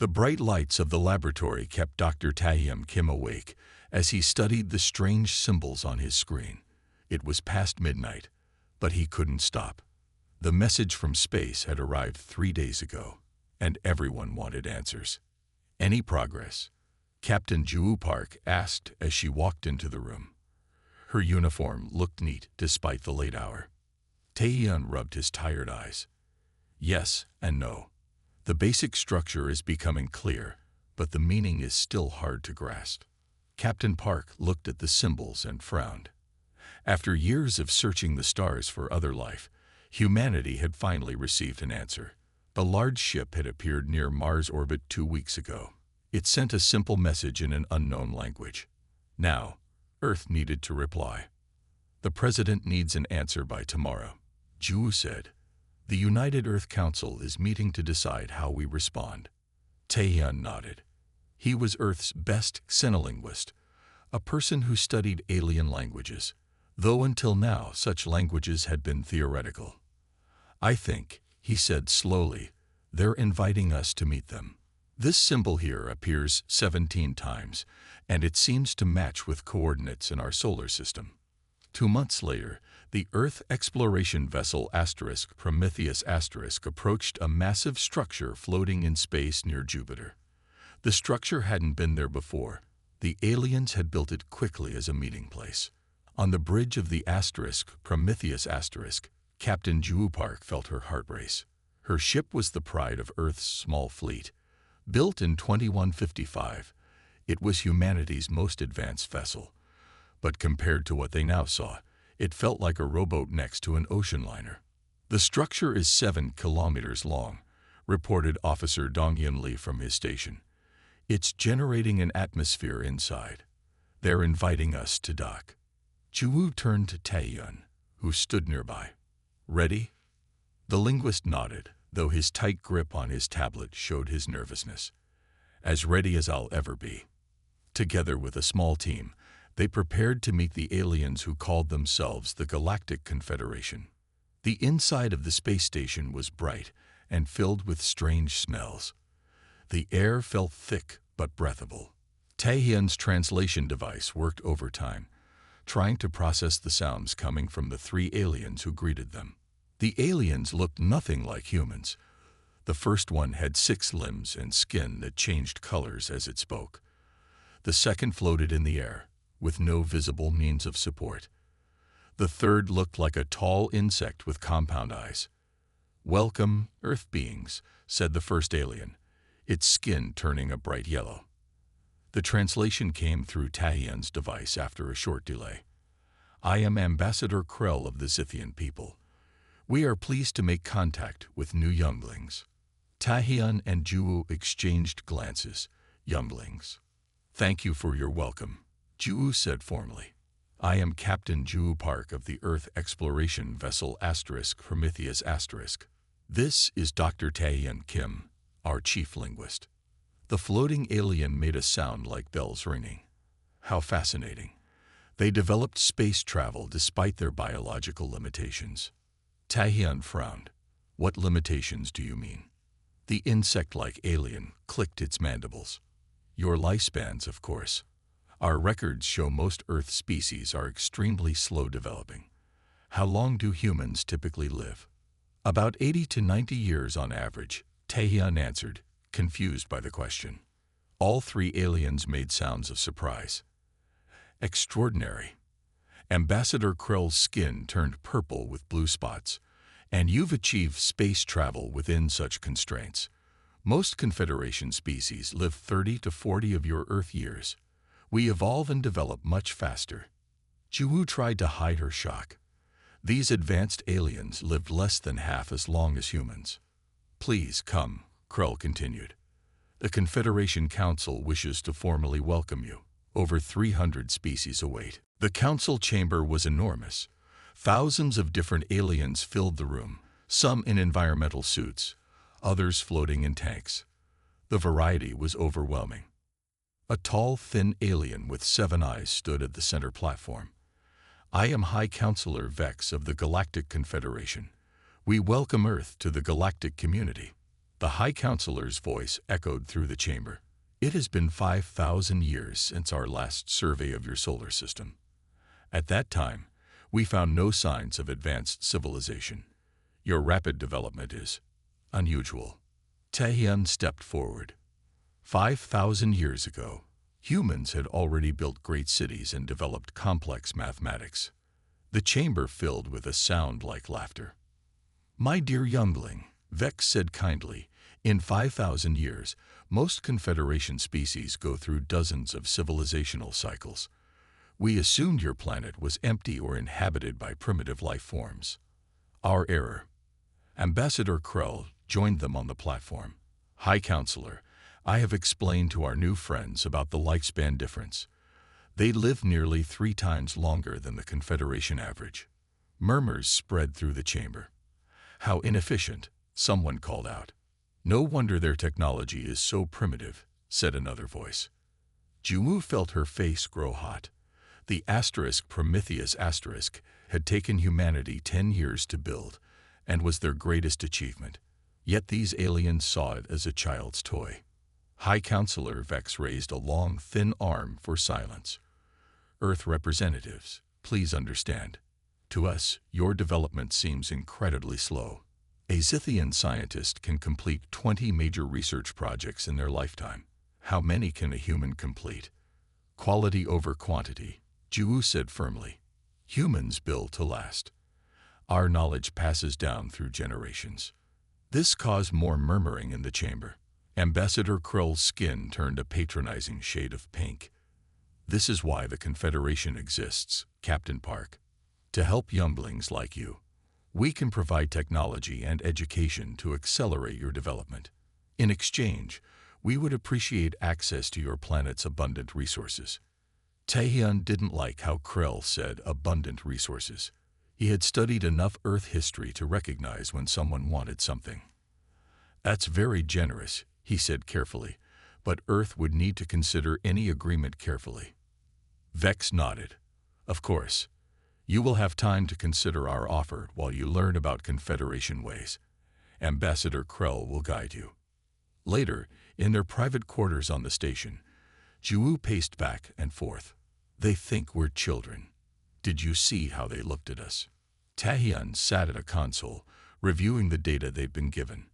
The bright lights of the laboratory kept Dr. Taehyung Kim awake as he studied the strange symbols on his screen. It was past midnight, but he couldn't stop. The message from space had arrived 3 days ago, and everyone wanted answers. Any progress? Captain Ju Park asked as she walked into the room. Her uniform looked neat despite the late hour. Taehyung rubbed his tired eyes. Yes and no. The basic structure is becoming clear, but the meaning is still hard to grasp. Captain Park looked at the symbols and frowned. After years of searching the stars for other life, humanity had finally received an answer. A large ship had appeared near Mars orbit 2 weeks ago. It sent a simple message in an unknown language. Now, Earth needed to reply. The President needs an answer by tomorrow. Ju said, "The United Earth Council is meeting to decide how we respond." Taehyung nodded. He was Earth's best xenolinguist, a person who studied alien languages, though until now such languages had been theoretical. "I think," he said slowly, "they're inviting us to meet them. This symbol here appears 17 times, and it seems to match with coordinates in our solar system." 2 months later, the Earth exploration vessel Prometheus approached a massive structure floating in space near Jupiter. The structure hadn't been there before. The aliens had built it quickly as a meeting place. On the bridge of the Prometheus Captain Ju Park felt her heart race. Her ship was the pride of Earth's small fleet. Built in 2155, it was humanity's most advanced vessel. But compared to what they now saw, it felt like a rowboat next to an ocean liner. "The structure is 7 kilometers long," reported Officer Donghyun Lee from his station. "It's generating an atmosphere inside. They're inviting us to dock." Ju turned to Taehyung, who stood nearby. "Ready?" The linguist nodded, though his tight grip on his tablet showed his nervousness. "As ready as I'll ever be." Together with a small team, they prepared to meet the aliens who called themselves the Galactic Confederation. The inside of the space station was bright and filled with strange smells. The air felt thick but breathable. Taehyung's translation device worked overtime, trying to process the sounds coming from the 3 aliens who greeted them. The aliens looked nothing like humans. The first one had 6 limbs and skin that changed colors as it spoke. The second floated in the air, with no visible means of support. The third looked like a tall insect with compound eyes. "Welcome, Earth beings," said the first alien, its skin turning a bright yellow. The translation came through Taehyung's device after a short delay. "I am Ambassador Krell of the Zithian people. We are pleased to make contact with new younglings." Taehyung and Ju exchanged glances. "Younglings. Thank you for your welcome," Ju said formally. "I am Captain Ju Park of the Earth exploration vessel Prometheus *. This is Dr. Taehyung Kim, our chief linguist." The floating alien made a sound like bells ringing. How fascinating. They developed space travel despite their biological limitations. Taehyung frowned. "What limitations do you mean?" The insect-like alien clicked its mandibles. "Your lifespans, of course. Our records show most Earth species are extremely slow developing. How long do humans typically live?" "About 80 to 90 years on average," Taehyung answered, confused by the question. All 3 aliens made sounds of surprise. "Extraordinary." Ambassador Krell's skin turned purple with blue spots. "And you've achieved space travel within such constraints. Most Confederation species live 30 to 40 of your Earth years. We evolve and develop much faster." Ju tried to hide her shock. These advanced aliens lived less than half as long as humans. "Please come," Krell continued. "The Confederation Council wishes to formally welcome you. Over 300 species await." The council chamber was enormous. Thousands of different aliens filled the room, some in environmental suits, others floating in tanks. The variety was overwhelming. A tall, thin alien with 7 eyes stood at the center platform. "I am High Counselor Vex of the Galactic Confederation. We welcome Earth to the galactic community." The High Counselor's voice echoed through the chamber. It has been 5,000 years since our last survey of your solar system. At that time, we found no signs of advanced civilization. Your rapid development is unusual. Taehyun stepped forward. 5,000 years ago, humans had already built great cities and developed complex mathematics. The chamber filled with a sound like laughter. My dear youngling, Vex said kindly, in 5,000 years, most Confederation species go through dozens of civilizational cycles. We assumed your planet was empty or inhabited by primitive life forms. Our error. Ambassador Krell joined them on the platform. High Counselor, I have explained to our new friends about the lifespan difference. They live nearly 3 times longer than the Confederation average. Murmurs spread through the chamber. How inefficient, someone called out. No wonder their technology is so primitive, said another voice. Juwu felt her face grow hot. The Prometheus had taken humanity 10 years to build and was their greatest achievement. Yet these aliens saw it as a child's toy. High Counselor Vex raised a long, thin arm for silence. Earth representatives, please understand. To us, your development seems incredibly slow. A Zithian scientist can complete 20 major research projects in their lifetime. How many can a human complete? Quality over quantity, Juwu said firmly. Humans build to last. Our knowledge passes down through generations. This caused more murmuring in the chamber. Ambassador Krill's skin turned a patronizing shade of pink. This is why the Confederation exists, Captain Park. To help younglings like you. We can provide technology and education to accelerate your development. In exchange, we would appreciate access to your planet's abundant resources. Taehyun didn't like how Krell said abundant resources. He had studied enough Earth history to recognize when someone wanted something. That's very generous, he said carefully, but Earth would need to consider any agreement carefully. Vex nodded. Of course. You will have time to consider our offer while you learn about Confederation ways. Ambassador Krell will guide you. Later, in their private quarters on the station, Juwu paced back and forth. They think we're children. Did you see how they looked at us? Taehyun sat at a console, reviewing the data they've been given.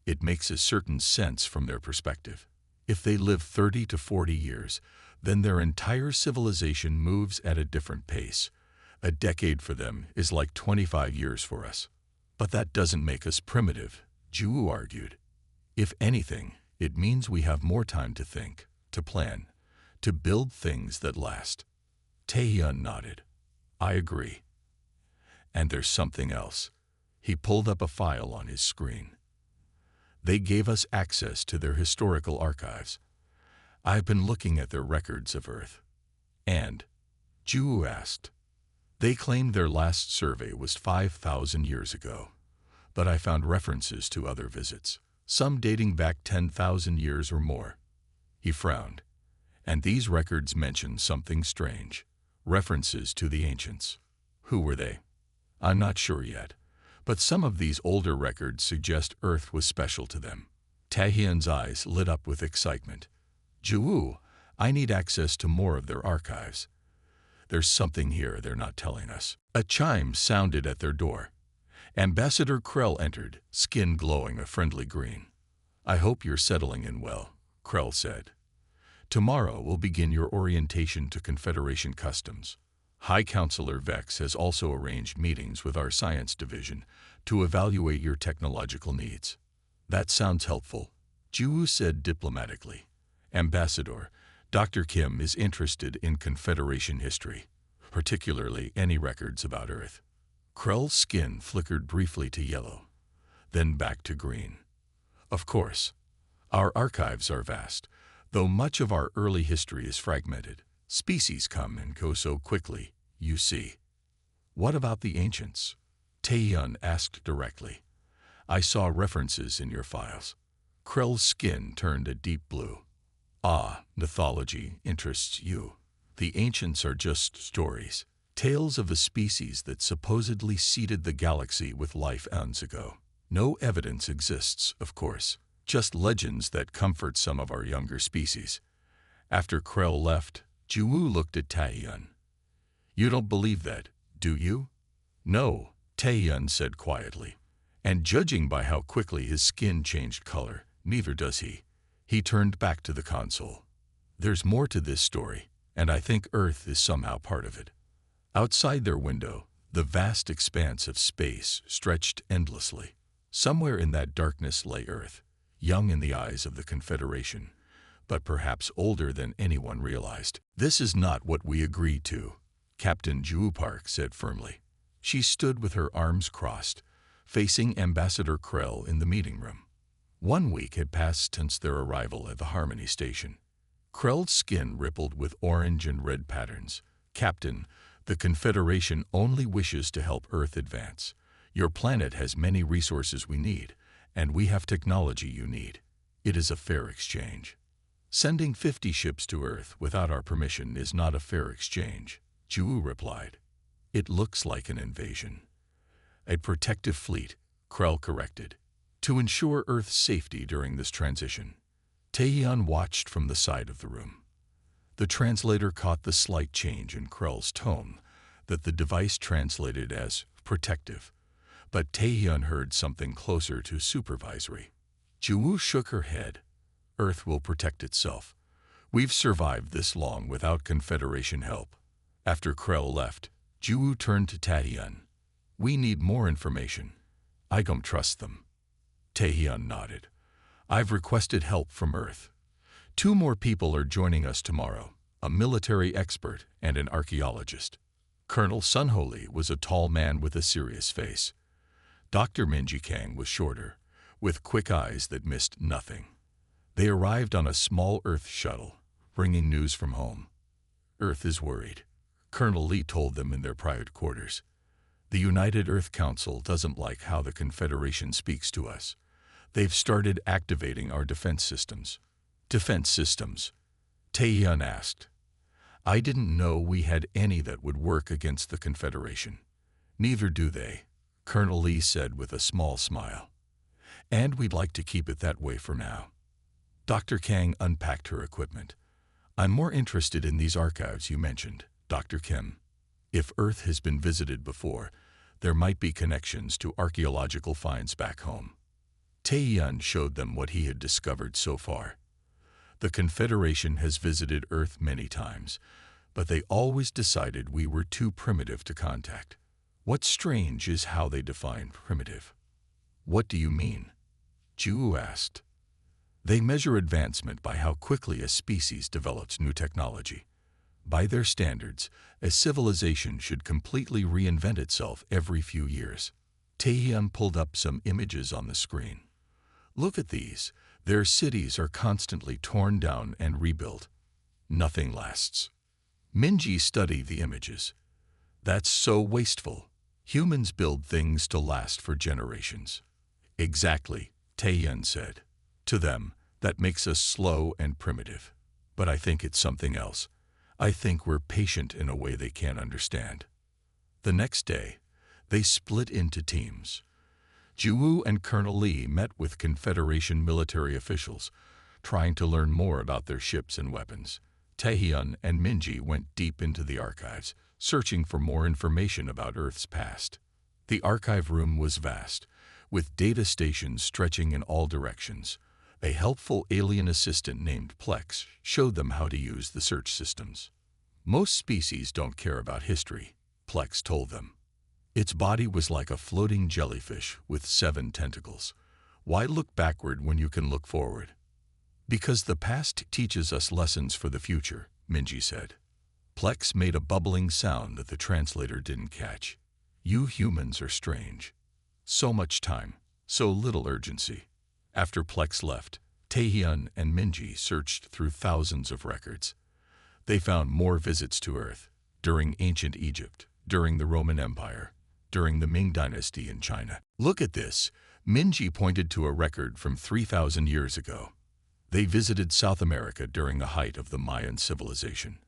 It makes a certain sense from their perspective. If they live 30 to 40 years, then their entire civilization moves at a different pace. A decade for them is like 25 years for us. But that doesn't make us primitive, Juwu argued. If anything, it means we have more time to think, to plan, to build things that last. Taehyun nodded. I agree. And there's something else. He pulled up a file on his screen. They gave us access to their historical archives. I've been looking at their records of Earth. And, Juwu asked, they claimed their last survey was 5,000 years ago, but I found references to other visits, some dating back 10,000 years or more. He frowned, and these records mention something strange, references to the ancients. Who were they? I'm not sure yet, but some of these older records suggest Earth was special to them. Taehyun's eyes lit up with excitement. Juwu, I need access to more of their archives. There's something here they're not telling us. A chime sounded at their door. Ambassador Krell entered, skin glowing a friendly green. I hope you're settling in well, Krell said. Tomorrow we'll begin your orientation to Confederation customs. High Counselor Vex has also arranged meetings with our science division to evaluate your technological needs. That sounds helpful, Juwu said diplomatically. Ambassador, Dr. Kim is interested in Confederation history, particularly any records about Earth. Krell's skin flickered briefly to yellow, then back to green. Of course, our archives are vast, though much of our early history is fragmented. Species come and go so quickly, you see. What about the ancients? Taehyun asked directly. I saw references in your files. Krell's skin turned a deep blue. Ah, mythology interests you. The ancients are just stories, tales of a species that supposedly seeded the galaxy with life eons ago. No evidence exists, of course, just legends that comfort some of our younger species. After Krell left, Jiwoo looked at Taehyun. You don't believe that, do you? No, Taehyun said quietly. And judging by how quickly his skin changed color, neither does he. He turned back to the console. There's more to this story, and I think Earth is somehow part of it. Outside their window, the vast expanse of space stretched endlessly. Somewhere in that darkness lay Earth, young in the eyes of the Confederation, but perhaps older than anyone realized. This is not what we agreed to, Captain Jiwoo Park said firmly. She stood with her arms crossed, facing Ambassador Krell in the meeting room. 1 week had passed since their arrival at the Harmony Station. Krell's skin rippled with orange and red patterns. Captain, the Confederation only wishes to help Earth advance. Your planet has many resources we need, and we have technology you need. It is a fair exchange. Sending 50 ships to Earth without our permission is not a fair exchange, Jiwoo replied. It looks like an invasion. A protective fleet, Krell corrected, to ensure Earth's safety during this transition. Taehyun watched from the side of the room. The translator caught the slight change in Krell's tone that the device translated as protective, but Taehyun heard something closer to supervisory. Jiwoo shook her head. Earth will protect itself. We've survived this long without Confederation help. After Krell left, Jiwoo turned to Taehyun. We need more information. I don't trust them. Taehyun nodded. I've requested help from Earth. 2 more people are joining us tomorrow, a military expert and an archaeologist. Colonel Sunho Lee was a tall man with a serious face. Dr. Minji Kang was shorter, with quick eyes that missed nothing. They arrived on a small Earth shuttle, bringing news from home. Earth is worried, Colonel Lee told them in their private quarters. The United Earth Council doesn't like how the Confederation speaks to us. They've started activating our defense systems. Defense systems? Taehyun asked. I didn't know we had any that would work against the Confederation. Neither do they, Colonel Lee said with a small smile. And we'd like to keep it that way for now. Dr. Kang unpacked her equipment. I'm more interested in these archives you mentioned, Dr. Kim. If Earth has been visited before, there might be connections to archaeological finds back home. Taehyun showed them what he had discovered so far. The Confederation has visited Earth many times, but they always decided we were too primitive to contact. What's strange is how they define primitive. What do you mean? Jiwoo asked. They measure advancement by how quickly a species develops new technology. By their standards, a civilization should completely reinvent itself every few years. Taehyun pulled up some images on the screen. Look at these. Their cities are constantly torn down and rebuilt. Nothing lasts. Minji studied the images. That's so wasteful. Humans build things to last for generations. Exactly, Taehyun said. To them, that makes us slow and primitive. But I think it's something else. I think we're patient in a way they can't understand. The next day, they split into teams. Jiwoo and Colonel Lee met with Confederation military officials, trying to learn more about their ships and weapons. Taehyun and Minji went deep into the archives, searching for more information about Earth's past. The archive room was vast, with data stations stretching in all directions. A helpful alien assistant named Plex showed them how to use the search systems. Most species don't care about history, Plex told them. Its body was like a floating jellyfish with 7 tentacles. Why look backward when you can look forward? Because the past teaches us lessons for the future, Minji said. Plex made a bubbling sound that the translator didn't catch. You humans are strange. So much time, so little urgency. After Plex left, Taehyun and Minji searched through thousands of records. They found more visits to Earth, during ancient Egypt, during the Roman Empire, during the Ming Dynasty in China. Look at this, Minji pointed to a record from 3,000 years ago. They visited South America during the height of the Mayan civilization.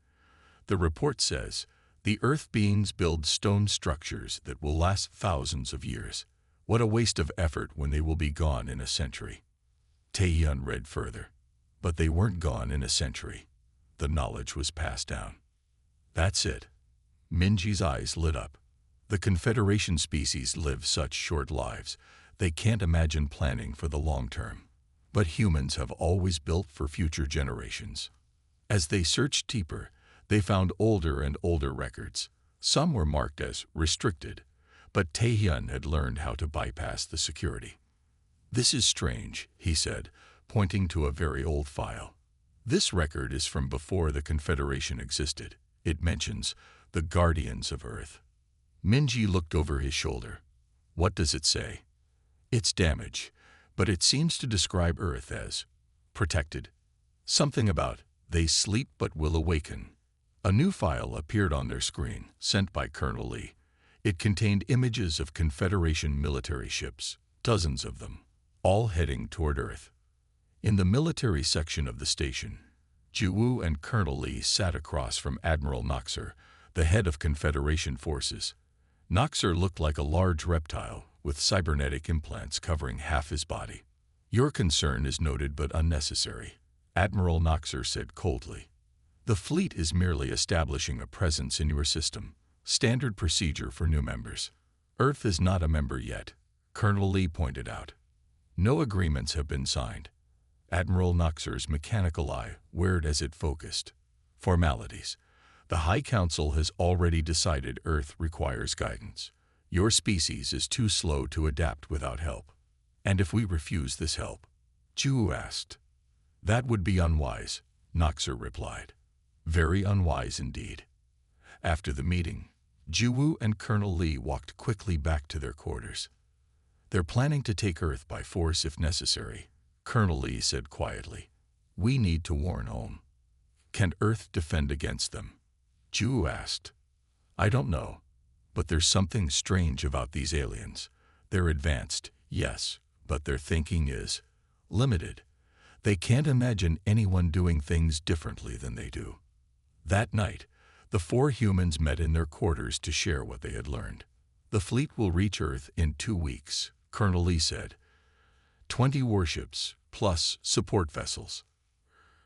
The report says, the Earth beings build stone structures that will last thousands of years. What a waste of effort when they will be gone in a century. Taehyun read further. But they weren't gone in a century. The knowledge was passed down. That's it. Minji's eyes lit up. The Confederation species live such short lives, they can't imagine planning for the long term. But humans have always built for future generations. As they searched deeper, they found older and older records. Some were marked as restricted, but Taehyun had learned how to bypass the security. This is strange, he said, pointing to a very old file. This record is from before the Confederation existed. It mentions the Guardians of Earth. Minji looked over his shoulder. What does it say? It's damage, but it seems to describe Earth as protected. Something about they sleep but will awaken. A new file appeared on their screen, sent by Colonel Lee. It contained images of Confederation military ships, dozens of them, all heading toward Earth. In the military section of the station, Ju-woo and Colonel Lee sat across from Admiral Noxer, the head of Confederation forces. Noxer looked like a large reptile with cybernetic implants covering half his body. Your concern is noted but unnecessary, Admiral Noxer said coldly. The fleet is merely establishing a presence in your system, standard procedure for new members. Earth is not a member yet, Colonel Lee pointed out. No agreements have been signed. Admiral Noxer's mechanical eye whirred as it focused. Formalities. The High Council has already decided Earth requires guidance. Your species is too slow to adapt without help. And if we refuse this help? Ju asked. That would be unwise, Noxer replied. Very unwise indeed. After the meeting, Ju-woo and Colonel Lee walked quickly back to their quarters. They're planning to take Earth by force if necessary, Colonel Lee said quietly. We need to warn home. Can Earth defend against them? Ju asked. I don't know, but there's something strange about these aliens. They're advanced, yes, but their thinking is limited. They can't imagine anyone doing things differently than they do. That night, the four humans met in their quarters to share what they had learned. The fleet will reach Earth in 2 weeks, Colonel Lee said. 20 warships, plus support vessels.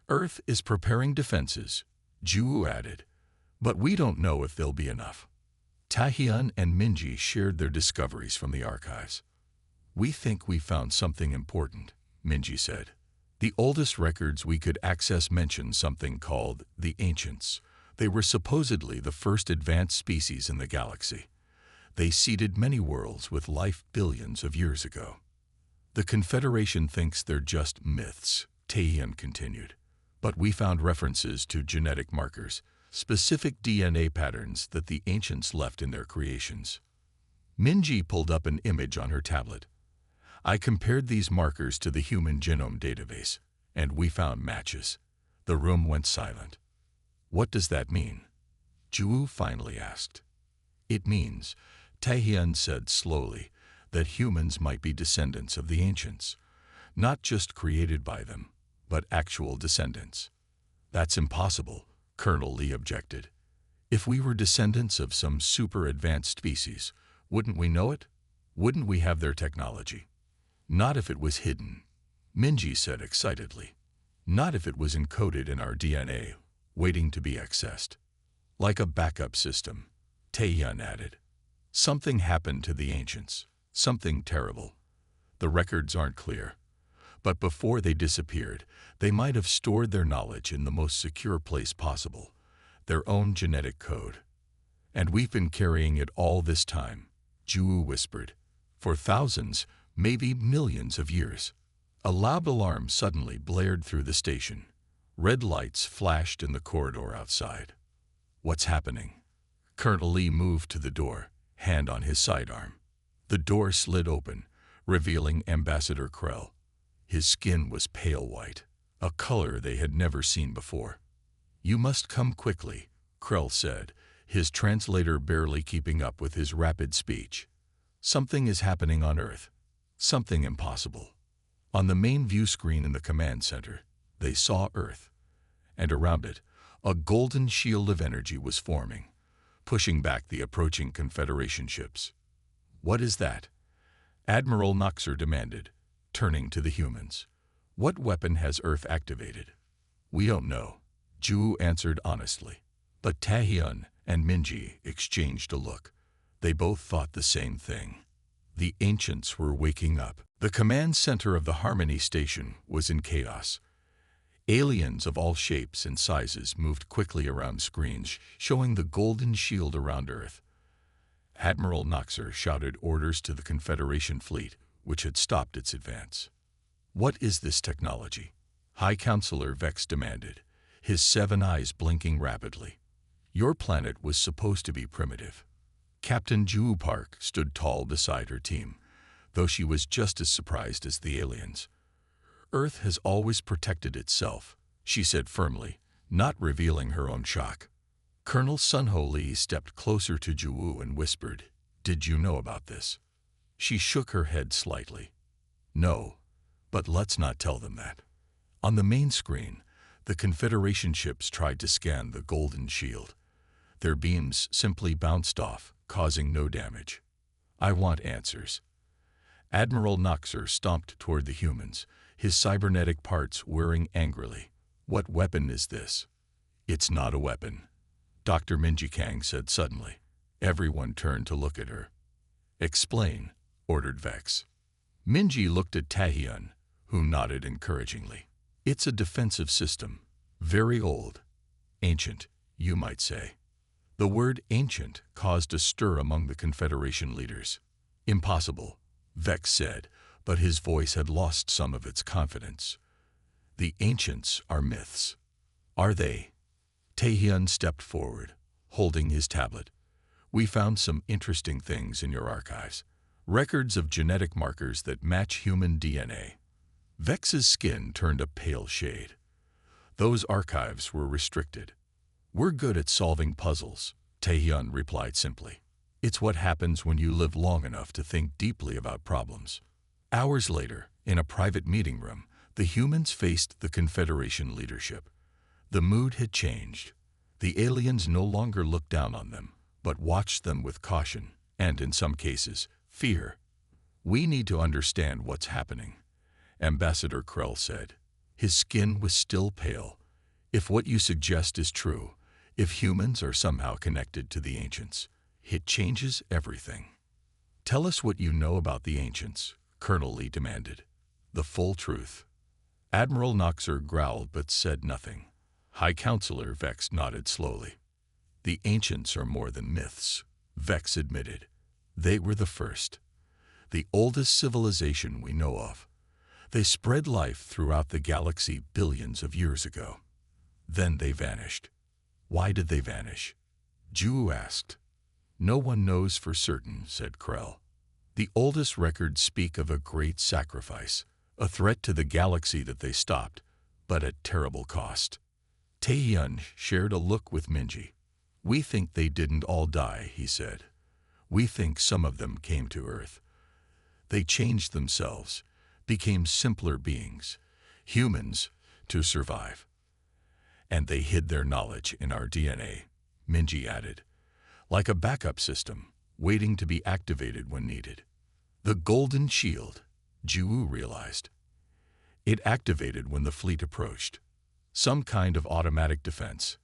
Earth is preparing defenses, Ju added, but we don't know if there'll be enough. Taehyun and Minji shared their discoveries from the archives. We think we found something important, Minji said. The oldest records we could access mention something called the Ancients. They were supposedly the first advanced species in the galaxy. They seeded many worlds with life billions of years ago. The Confederation thinks they're just myths, Taehyun continued. But we found references to genetic markers, specific DNA patterns that the Ancients left in their creations. Minji pulled up an image on her tablet. I compared these markers to the Human Genome Database, and we found matches. The room went silent. What does that mean? Ju finally asked. It means, Taehyun said slowly, that humans might be descendants of the Ancients, not just created by them, but actual descendants. That's impossible, Colonel Lee objected. If we were descendants of some super-advanced species, wouldn't we know it? Wouldn't we have their technology? Not if it was hidden, Minji said excitedly. Not if it was encoded in our DNA, waiting to be accessed. Like a backup system, Taehyun added. Something happened to the Ancients, something terrible. The records aren't clear, but before they disappeared, they might have stored their knowledge in the most secure place possible, their own genetic code. And we've been carrying it all this time, Ju whispered, for thousands, maybe millions of years. A loud alarm suddenly blared through the station. Red lights flashed in the corridor outside. What's happening? Colonel Lee moved to the door, hand on his sidearm. The door slid open, revealing Ambassador Krell. His skin was pale white, a color they had never seen before. You must come quickly, Krell said, his translator barely keeping up with his rapid speech. Something is happening on Earth. Something impossible. On the main view screen in the command center, they saw Earth, and around it, a golden shield of energy was forming, pushing back the approaching Confederation ships. What is that? Admiral Noxer demanded, turning to the humans. What weapon has Earth activated? We don't know, Ju answered honestly. But Taehyun and Minji exchanged a look. They both thought the same thing. The ancients were waking up. The command center of the Harmony Station was in chaos. Aliens of all shapes and sizes moved quickly around screens, showing the golden shield around Earth. Admiral Noxer shouted orders to the Confederation fleet, which had stopped its advance. What is this technology? High Counselor Vex demanded, his 7 eyes blinking rapidly. Your planet was supposed to be primitive. Captain Ju Park stood tall beside her team, though she was just as surprised as the aliens. Earth has always protected itself, she said firmly, not revealing her own shock. Colonel Sunho Lee stepped closer to Ju and whispered, "Did you know about this?" She shook her head slightly. "No, but let's not tell them that." On the main screen, the Confederation ships tried to scan the golden shield. Their beams simply bounced off, causing no damage. "I want answers." Admiral Noxer stomped toward the humans, his cybernetic parts whirring angrily. "What weapon is this?" "It's not a weapon," Dr. Minji Kang said suddenly. Everyone turned to look at her. "Explain," ordered Vex. Minji looked at Taehyun, who nodded encouragingly. "It's a defensive system. Very old. Ancient, you might say." The word ancient caused a stir among the Confederation leaders. "Impossible," Vex said, but his voice had lost some of its confidence. "The ancients are myths." "Are they?" Taehyun stepped forward, holding his tablet. "We found some interesting things in your archives. Records of genetic markers that match human DNA." Vex's skin turned a pale shade. "Those archives were restricted." "We're good at solving puzzles," Taehyun replied simply. "It's what happens when you live long enough to think deeply about problems." Hours later, in a private meeting room, the humans faced the Confederation leadership. The mood had changed. The aliens no longer looked down on them, but watched them with caution, and in some cases, fear. "We need to understand what's happening," Ambassador Krell said. His skin was still pale. "If what you suggest is true, if humans are somehow connected to the ancients, it changes everything." "Tell us what you know about the ancients," Colonel Lee demanded. "The full truth." Admiral Noxer growled but said nothing. High Counselor Vex nodded slowly. "The ancients are more than myths," Vex admitted. "They were the first. The oldest civilization we know of. They spread life throughout the galaxy billions of years ago. Then they vanished." "Why did they vanish?" Ju asked. "No one knows for certain," said Krell. "The oldest records speak of a great sacrifice, a threat to the galaxy that they stopped, but at terrible cost." Taehyun shared a look with Minji. "We think they didn't all die," he said. "We think some of them came to Earth. They changed themselves, became simpler beings, humans, to survive. And they hid their knowledge in our DNA," Minji added, "like a backup system, waiting to be activated when needed." The Golden Shield, Ju realized. It activated when the fleet approached. Some kind of automatic defense.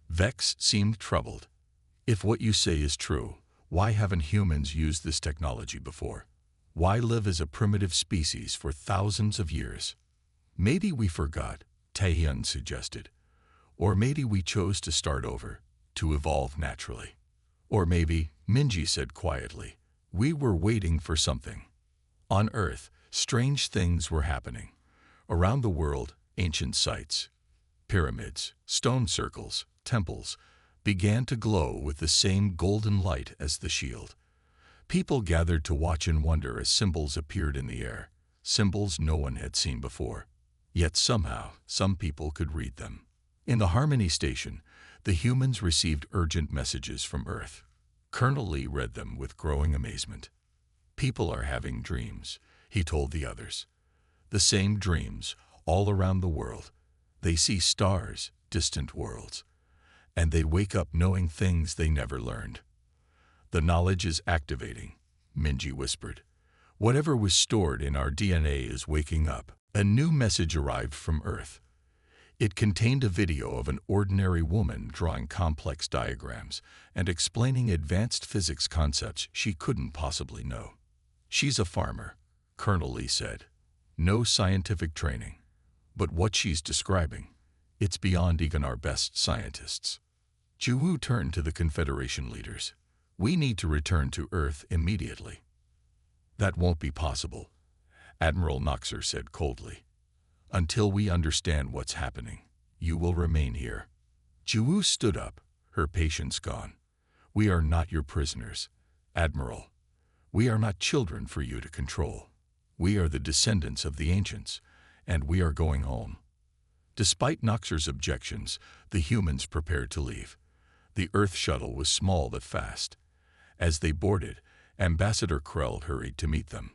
Vex seemed troubled. "If what you say is true, why haven't humans used this technology before? Why live as a primitive species for thousands of years?" "Maybe we forgot," Taehyun suggested. "Or maybe we chose to start over, to evolve naturally. Or maybe," Minji said quietly, "we were waiting for something." On Earth, strange things were happening. Around the world, ancient sites, pyramids, stone circles, temples, began to glow with the same golden light as the shield. People gathered to watch and wonder as symbols appeared in the air, symbols no one had seen before. Yet somehow, some people could read them. In the Harmony Station, the humans received urgent messages from Earth. Colonel Lee read them with growing amazement. "People are having dreams," he told the others. "The same dreams, all around the world. They see stars, distant worlds. And they wake up knowing things they never learned." "The knowledge is activating," Minji whispered. "Whatever was stored in our DNA is waking up, A new message arrived from Earth. It contained a video of an ordinary woman drawing complex diagrams and explaining advanced physics concepts she couldn't possibly know. "She's a farmer," Colonel Lee said. "No scientific training. But what she's describing, it's beyond even our best scientists." Juwu turned to the Confederation leaders. "We need to return to Earth immediately." "That won't be possible," Admiral Noxer said coldly. "Until we understand what's happening, you will remain here." Juwu stood up, her patience gone. "We are not your prisoners, Admiral. We are not children for you to control. We are the descendants of the ancients, and we are going home." Despite Noxer's objections, the humans prepared to leave. The Earth shuttle was small but fast. As they boarded, Ambassador Krell hurried to meet them.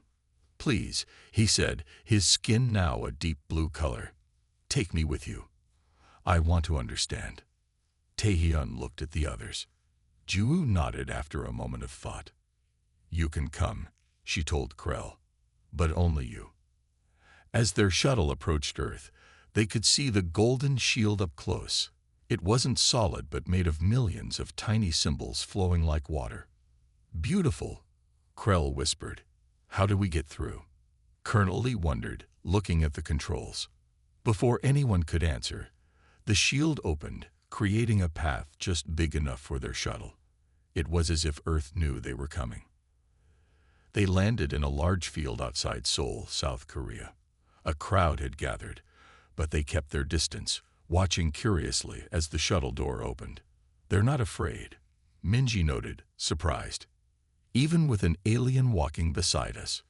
"Please," he said, his skin now a deep blue color. "Take me with you. I want to understand." Taehyun looked at the others. Juwu nodded after a moment of thought. "You can come," she told Krell. "But only you." As their shuttle approached Earth, they could see the golden shield up close. It wasn't solid but made of millions of tiny symbols flowing like water. "Beautiful," Krell whispered. "How do we get through?" Colonel Lee wondered, looking at the controls. Before anyone could answer, the shield opened, creating a path just big enough for their shuttle. It was as if Earth knew they were coming. They landed in a large field outside Seoul, South Korea. A crowd had gathered, but they kept their distance, watching curiously as the shuttle door opened. "They're not afraid," Minji noted, surprised. "Even with an alien walking beside us."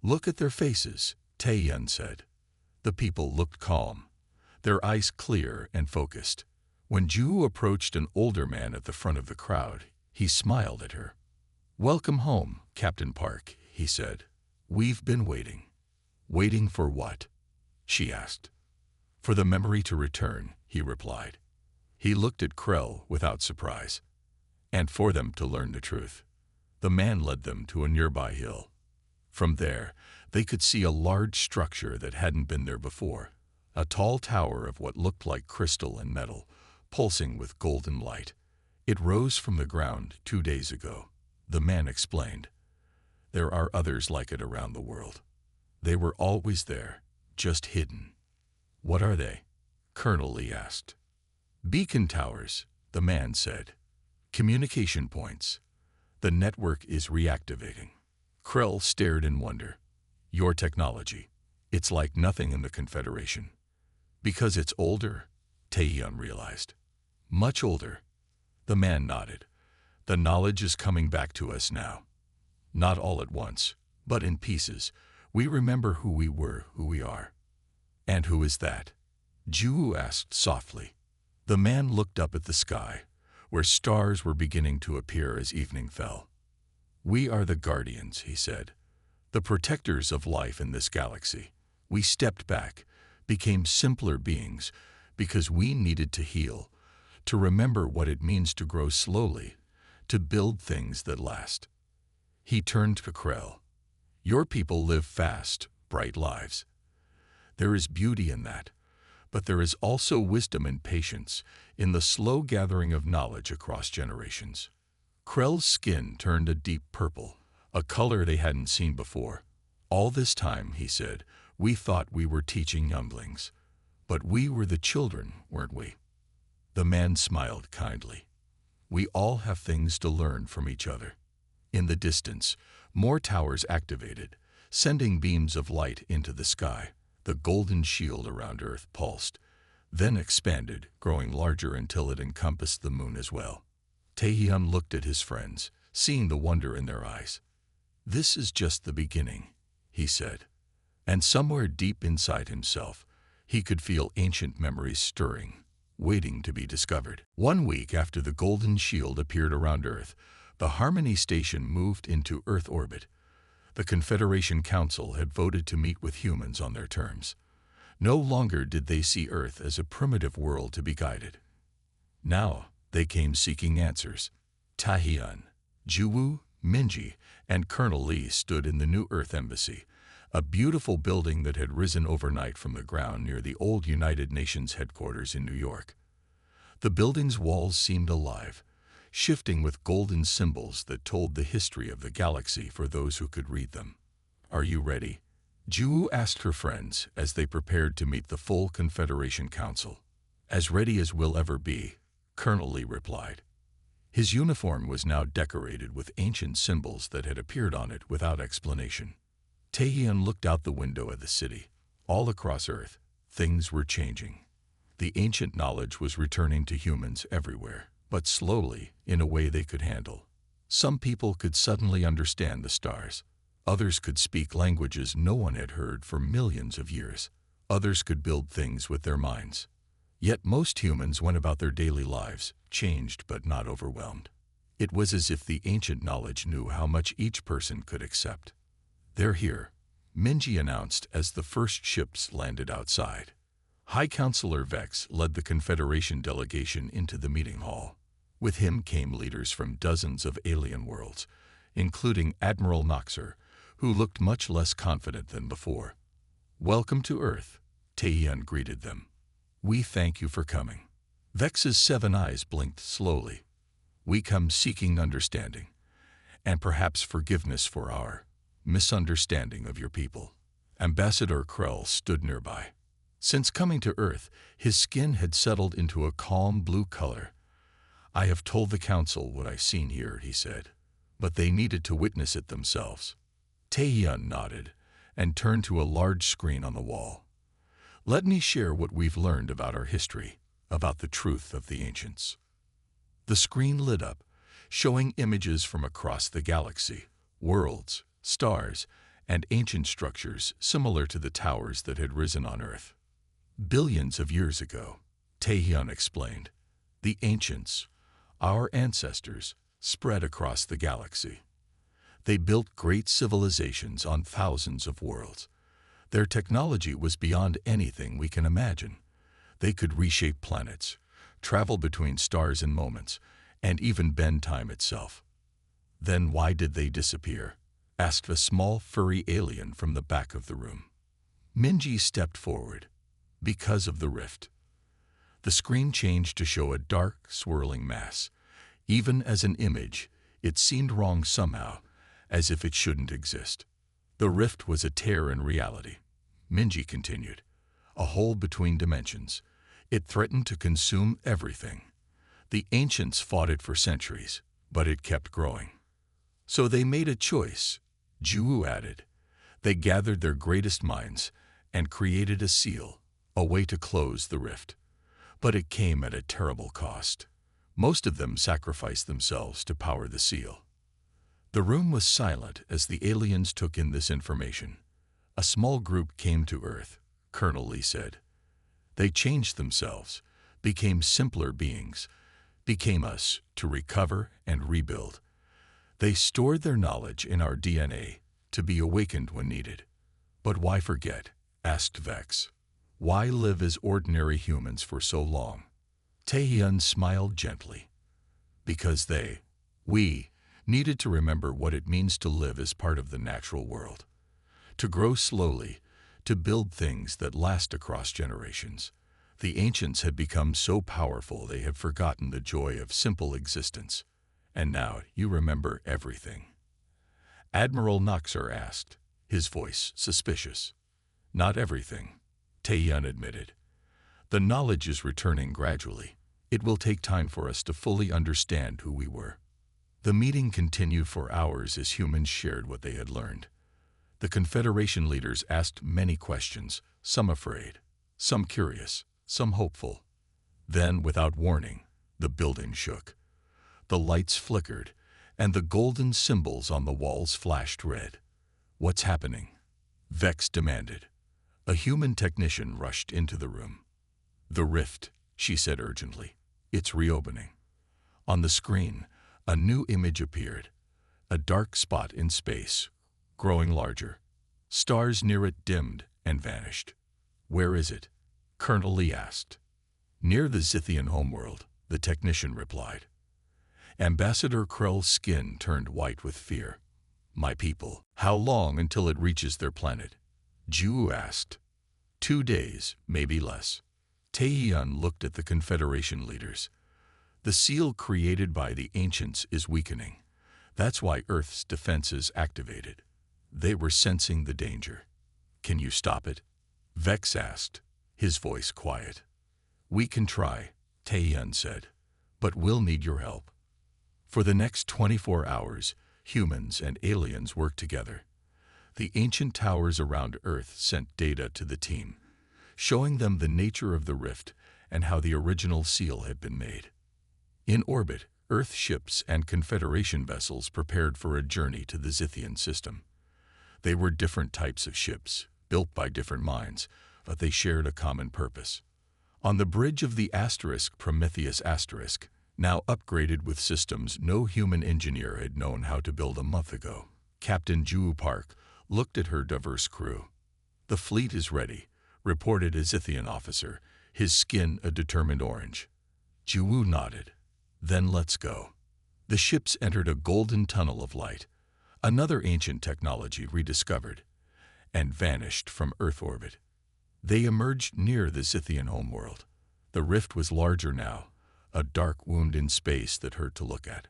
"Look at their faces," Taehyun said. The people looked calm, their eyes clear and focused. When Ju approached an older man at the front of the crowd, he smiled at her. "Welcome home, Captain Park," he said. "We've been waiting." "Waiting for what?" she asked. "For the memory to return," he replied. He looked at Krell without surprise. "And for them to learn the truth." The man led them to a nearby hill. From there, they could see a large structure that hadn't been there before. A tall tower of what looked like crystal and metal, pulsing with golden light. "It rose from the ground 2 days ago," the man explained. "There are others like it around the world. They were always there, just hidden." "What are they?" Colonel Lee asked. "Beacon towers," the man said. "Communication points. The network is reactivating." Krell stared in wonder. "Your technology. It's like nothing in the Confederation." "Because it's older," Taehyun realized. "Much older." The man nodded. "The knowledge is coming back to us now. Not all at once, but in pieces. We remember who we were, who we are." "And who is that?" Ju asked softly. The man looked up at the sky, where stars were beginning to appear as evening fell. "We are the Guardians," he said. "The protectors of life in this galaxy. We stepped back, became simpler beings, because we needed to heal, to remember what it means to grow slowly, to build things that last." He turned to Krell. "Your people live fast, bright lives. There is beauty in that, but there is also wisdom and patience in the slow gathering of knowledge across generations." Krell's skin turned a deep purple, a color they hadn't seen before. "All this time," he said, "we thought we were teaching younglings. But we were the children, weren't we?" The man smiled kindly. "We all have things to learn from each other." In the distance, more towers activated, sending beams of light into the sky. The golden shield around Earth pulsed, then expanded, growing larger until it encompassed the moon as well. Taehyun looked at his friends, seeing the wonder in their eyes. "This is just the beginning," he said. And somewhere deep inside himself, he could feel ancient memories stirring, waiting to be discovered. 1 week after the golden shield appeared around Earth, the Harmony Station moved into Earth orbit. The Confederation Council had voted to meet with humans on their terms. No longer did they see Earth as a primitive world to be guided. Now they came seeking answers. Taehyun, Juwoo, Minji, and Colonel Lee stood in the new Earth Embassy, a beautiful building that had risen overnight from the ground near the old United Nations headquarters in New York. The building's walls seemed alive, shifting with golden symbols that told the history of the galaxy for those who could read them. "Are you ready?" Ju asked her friends as they prepared to meet the full Confederation Council. "As ready as we'll ever be," Colonel Lee replied. His uniform was now decorated with ancient symbols that had appeared on it without explanation. Taehyun looked out the window at the city. All across Earth, things were changing. The ancient knowledge was returning to humans everywhere, but slowly, in a way they could handle. Some people could suddenly understand the stars. Others could speak languages no one had heard for millions of years. Others could build things with their minds. Yet most humans went about their daily lives, changed but not overwhelmed. It was as if the ancient knowledge knew how much each person could accept. "They're here," Minji announced as the first ships landed outside. High Counselor Vex led the Confederation delegation into the meeting hall. With him came leaders from dozens of alien worlds, including Admiral Noxer, who looked much less confident than before. "Welcome to Earth," Taehyun greeted them. "We thank you for coming." Vex's 7 eyes blinked slowly. "We come seeking understanding, and perhaps forgiveness for our misunderstanding of your people." Ambassador Krell stood nearby. Since coming to Earth, his skin had settled into a calm blue color. "I have told the Council what I've seen here," he said, "but they needed to witness it themselves." Taehyun nodded and turned to a large screen on the wall. "Let me share what we've learned about our history, about the truth of the ancients." The screen lit up, showing images from across the galaxy, worlds, stars, and ancient structures similar to the towers that had risen on Earth. "Billions of years ago," Taehyun explained, "the ancients, our ancestors, spread across the galaxy. They built great civilizations on thousands of worlds. Their technology was beyond anything we can imagine. They could reshape planets, travel between stars in moments, and even bend time itself." "Then why did they disappear?" asked a small furry alien from the back of the room. Minji stepped forward. "Because of the rift." The screen changed to show a dark, swirling mass. Even as an image, it seemed wrong somehow, as if it shouldn't exist. "The rift was a tear in reality," Minji continued, "a hole between dimensions. It threatened to consume everything. The ancients fought it for centuries, but it kept growing. So they made a choice," Ju added. "They gathered their greatest minds and created a seal, a way to close the rift. But it came at a terrible cost. Most of them sacrificed themselves to power the seal." The room was silent as the aliens took in this information. "A small group came to Earth," Colonel Lee said. "They changed themselves, became simpler beings, became us to recover and rebuild. They stored their knowledge in our DNA to be awakened when needed." "But why forget?" asked Vex. "Why live as ordinary humans for so long?" Taehyun smiled gently. "Because we, needed to remember what it means to live as part of the natural world. To grow slowly, to build things that last across generations. The ancients had become so powerful they had forgotten the joy of simple existence. And now you remember everything." Admiral Noxer asked, his voice suspicious. "Not everything," Taehyun admitted. "The knowledge is returning gradually. It will take time for us to fully understand who we were." The meeting continued for hours as humans shared what they had learned. The Confederation leaders asked many questions, some afraid, some curious, some hopeful. Then, without warning, the building shook. The lights flickered, and the golden symbols on the walls flashed red. "What's happening?" Vex demanded. A human technician rushed into the room. "The rift," she said urgently. "It's reopening." On the screen, a new image appeared. A dark spot in space, growing larger. Stars near it dimmed and vanished. "Where is it?" Colonel Lee asked. "Near the Zithian homeworld," the technician replied. Ambassador Krell's skin turned white with fear. "My people, how long until it reaches their planet?" Ju asked. 2 days, maybe less. Tae-hyun looked at the Confederation leaders. The seal created by the ancients is weakening. That's why Earth's defenses activated. They were sensing the danger. Can you stop it? Vex asked, his voice quiet. We can try, Tae-hyun said, but we'll need your help. For the next 24 hours, humans and aliens worked together. The ancient towers around Earth sent data to the team, showing them the nature of the rift and how the original seal had been made. In orbit, Earth ships and Confederation vessels prepared for a journey to the Zithian system. They were different types of ships, built by different minds, but they shared a common purpose. On the bridge of the Prometheus asterisk, now upgraded with systems no human engineer had known how to build a month ago, Captain Ju Park looked at her diverse crew. The fleet is ready, reported a Zithian officer, his skin a determined orange. Ju nodded. Then let's go. The ships entered a golden tunnel of light, another ancient technology rediscovered, and vanished from Earth orbit. They emerged near the Zithian homeworld. The rift was larger now, a dark wound in space that hurt to look at.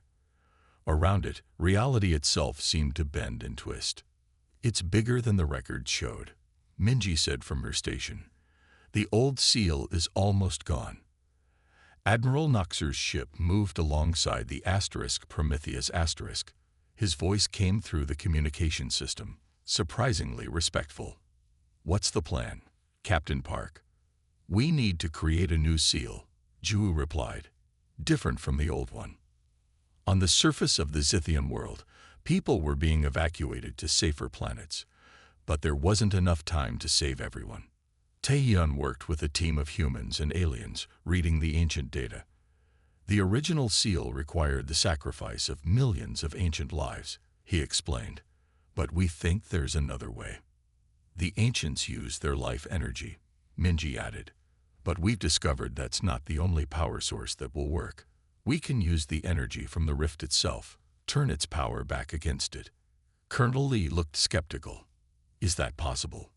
Around it, reality itself seemed to bend and twist. It's bigger than the records showed, Minji said from her station. The old seal is almost gone. Admiral Noxer's ship moved alongside the Prometheus asterisk. His voice came through the communication system, surprisingly respectful. What's the plan, Captain Park? We need to create a new seal, Ju replied, different from the old one. On the surface of the Zithian world, people were being evacuated to safer planets, but there wasn't enough time to save everyone. Tae-hyun worked with a team of humans and aliens, reading the ancient data. The original seal required the sacrifice of millions of ancient lives, he explained, but we think there's another way. The ancients used their life energy, Minji added, but we've discovered that's not the only power source that will work. We can use the energy from the rift itself, turn its power back against it. Colonel Lee looked skeptical. Is that possible?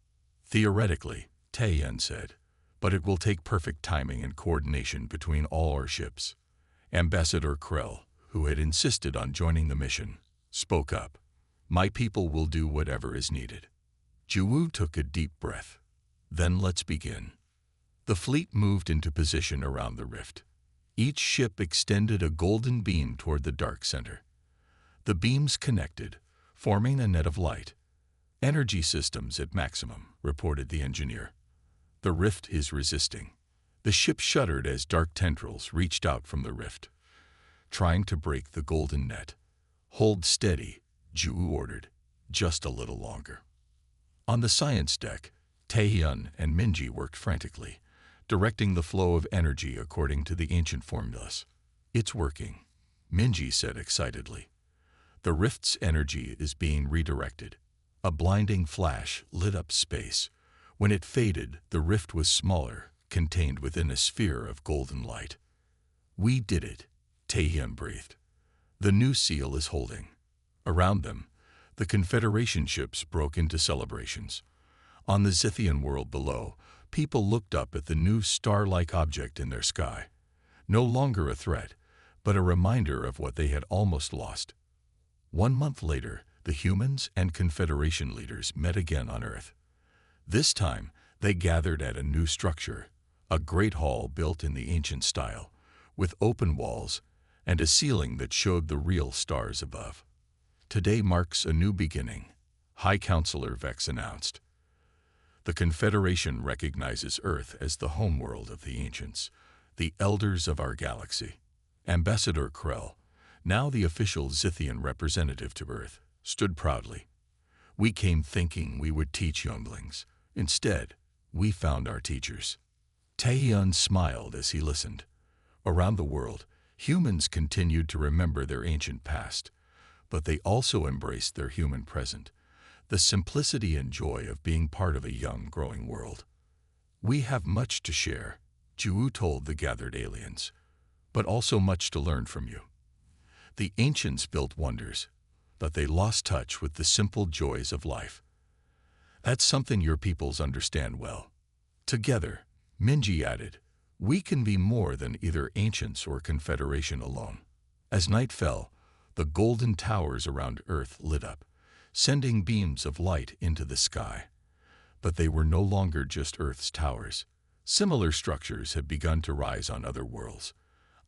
Theoretically, Tae-hyun said, but it will take perfect timing and coordination between all our ships. Ambassador Krell, who had insisted on joining the mission, spoke up. My people will do whatever is needed. Ju took a deep breath. Then let's begin. The fleet moved into position around the rift. Each ship extended a golden beam toward the dark center. The beams connected, forming a net of light. Energy systems at maximum, reported the engineer. The rift is resisting. The ship shuddered as dark tendrils reached out from the rift, trying to break the golden net. Hold steady, Ju ordered, just a little longer. On the science deck, Tae-hyun and Minji worked frantically, directing the flow of energy according to the ancient formulas. It's working, Minji said excitedly. The rift's energy is being redirected. A blinding flash lit up space. When it faded, the rift was smaller, contained within a sphere of golden light. We did it, Tae-hyun breathed. The new seal is holding. Around them, the Confederation ships broke into celebrations. On the Zithian world below, people looked up at the new star-like object in their sky. No longer a threat, but a reminder of what they had almost lost. 1 month later, the humans and Confederation leaders met again on Earth. This time, they gathered at a new structure, a great hall built in the ancient style, with open walls and a ceiling that showed the real stars above. Today marks a new beginning, High Counselor Vex announced. The Confederation recognizes Earth as the homeworld of the ancients, the elders of our galaxy. Ambassador Krell, now the official Zithian representative to Earth, stood proudly. We came thinking we would teach younglings. Instead, we found our teachers. Tae-hyun smiled as he listened. Around the world, humans continued to remember their ancient past, but they also embraced their human present, the simplicity and joy of being part of a young, growing world. We have much to share, Ju told the gathered aliens, but also much to learn from you. The ancients built wonders, but they lost touch with the simple joys of life. That's something your peoples understand well. Together, Minji added, we can be more than either ancients or confederation alone. As night fell, the golden towers around Earth lit up, sending beams of light into the sky. But they were no longer just Earth's towers. Similar structures had begun to rise on other worlds,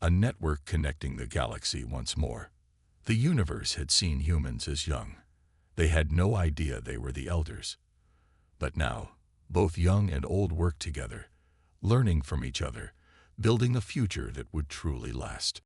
a network connecting the galaxy once more. The universe had seen humans as young. They had no idea they were the elders. But now, both young and old worked together, learning from each other, building a future that would truly last.